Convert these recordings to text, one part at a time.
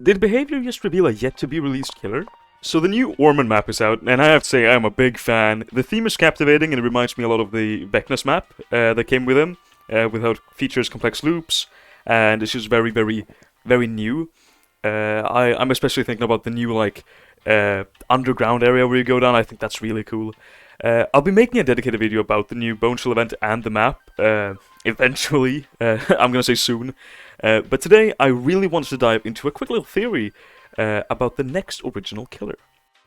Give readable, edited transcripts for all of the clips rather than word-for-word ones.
Did Behavior just reveal a yet-to-be-released killer? So the new Ormond map is out, and I have to say I'm a big fan. The theme is captivating, and it reminds me a lot of the Vecna's map that came with him, with how it features complex loops, and it's just very, very, very new. I'm especially thinking about the new underground area where you go down. I think that's really cool. I'll be making a dedicated video about the new Bone Chill event and the map eventually. I'm gonna say soon. But today I really wanted to dive into a quick little theory about the next original killer.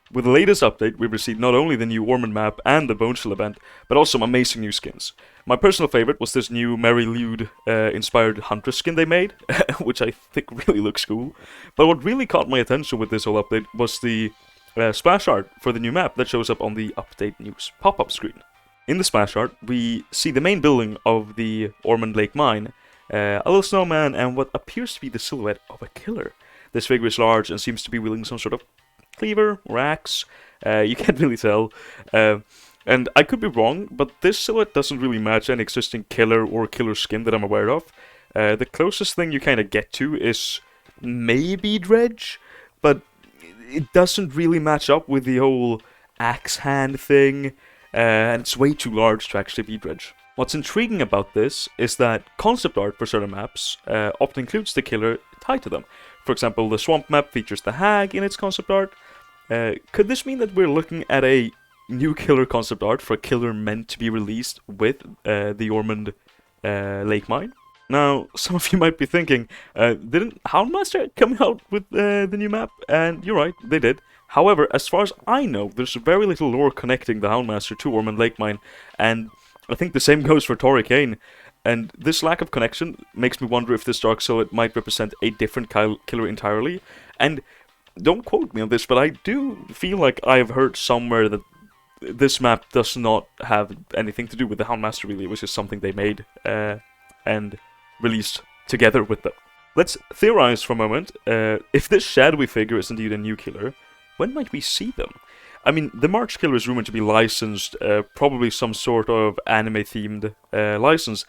With the latest update, we've received not only the new Ormond map and the Bone Chill event, but also some amazing new skins. My personal favorite was this new Mary Lude inspired Huntress skin they made, which I think really looks cool. But what really caught my attention with this whole update was the splash art for the new map that shows up on the update news pop-up screen. In the splash art, we see the main building of the Ormond Lake mine, a little snowman, and what appears to be the silhouette of a killer. This figure is large and seems to be wielding some sort of cleaver or axe. You can't really tell. And I could be wrong, but this silhouette doesn't really match any existing killer or killer skin that I'm aware of. The closest thing you kind of get to is maybe Dredge, but it doesn't really match up with the whole axe hand thing, and it's way too large to actually be Dredge. What's intriguing about this is that concept art for certain maps often includes the killer tied to them. For example, the Swamp map features the Hag in its concept art. Could this mean that we're looking at a new killer concept art for a killer meant to be released with the Ormond Lake Mine? Now, some of you might be thinking, didn't Houndmaster come out with the new map? And you're right, they did. However, as far as I know, there's very little lore connecting the Houndmaster to Ormond Lake Mine, and I think the same goes for Tori Kane. And this lack of connection makes me wonder if this Dark Silhouette might represent a different killer entirely. And don't quote me on this, but I do feel like I've heard somewhere that this map does not have anything to do with the Houndmaster really. It was just something they made and released together with them. Let's theorize for a moment. If this shadowy figure is indeed a new killer, when might we see them? I mean, the March Killer is rumored to be licensed, probably some sort of anime-themed license,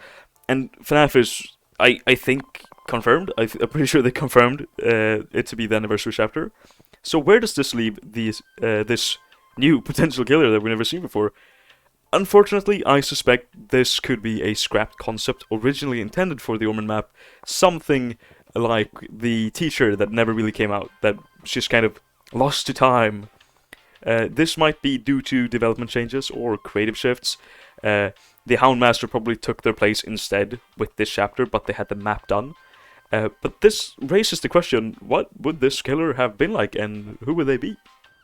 and FNAF is, I think, confirmed. I'm pretty sure they confirmed it to be the anniversary chapter. So where does this leave this new potential killer that we've never seen before? Unfortunately, I suspect this could be a scrapped concept originally intended for the Ormond map, something like the teacher that never really came out, that just kind of lost to time. This might be due to development changes or creative shifts. The Houndmaster probably took their place instead with this chapter, but they had the map done. But this raises the question, what would this killer have been like, and who would they be?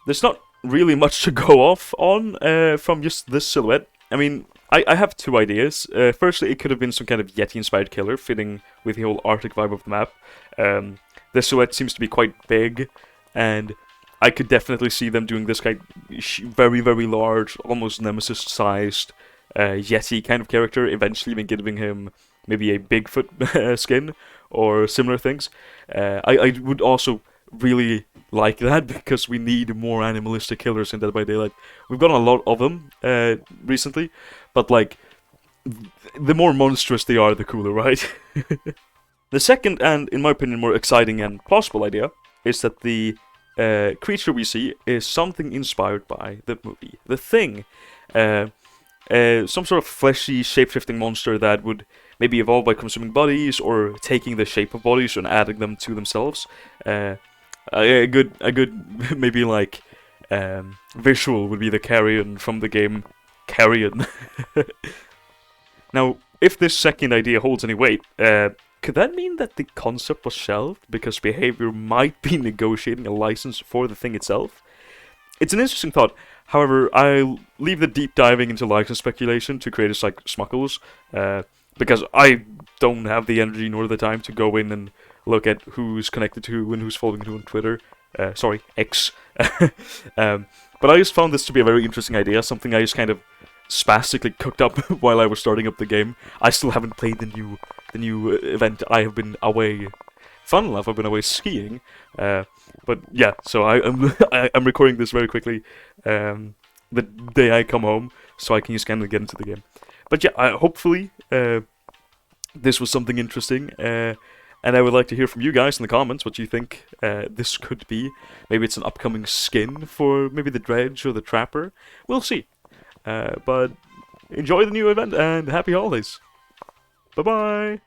There's not really much to go off on from just this silhouette. I mean, I have two ideas. Firstly, it could have been some kind of Yeti-inspired killer, fitting with the whole Arctic vibe of the map. The silhouette seems to be quite big, and I could definitely see them doing this kind of very, very large, almost Nemesis-sized Yeti kind of character, eventually even giving him maybe a Bigfoot skin or similar things. I would also really like that because we need more animalistic killers in Dead by Daylight. We've gotten a lot of them recently, but like, the more monstrous they are, the cooler, right? The second, and in my opinion more exciting and plausible idea, is that the creature we see is something inspired by the movie The Thing. Some sort of fleshy, shape-shifting monster that would maybe evolve by consuming bodies or taking the shape of bodies and adding them to themselves. A good maybe like visual would be the Carrion from the game Carrion. Now, if this second idea holds any weight, could that mean that the concept was shelved because Behavior might be negotiating a license for the thing itself? It's an interesting thought. However, I'll leave the deep diving into license speculation to creators like Smuckles, because I don't have the energy nor the time to go in and look at who's connected to who and who's following who on Twitter. Sorry, X. But I just found this to be a very interesting idea, something I just kind of spastically cooked up while I was starting up the game. I still haven't played the new event. I have been away. Fun enough, I've been away skiing. But yeah, so I'm recording this very quickly the day I come home, so I can just kind of get into the game. But yeah, hopefully this was something interesting. And I would like to hear from you guys in the comments what you think this could be. Maybe it's an upcoming skin for maybe the Dredge or the Trapper. We'll see. But enjoy the new event and happy holidays. Bye-bye!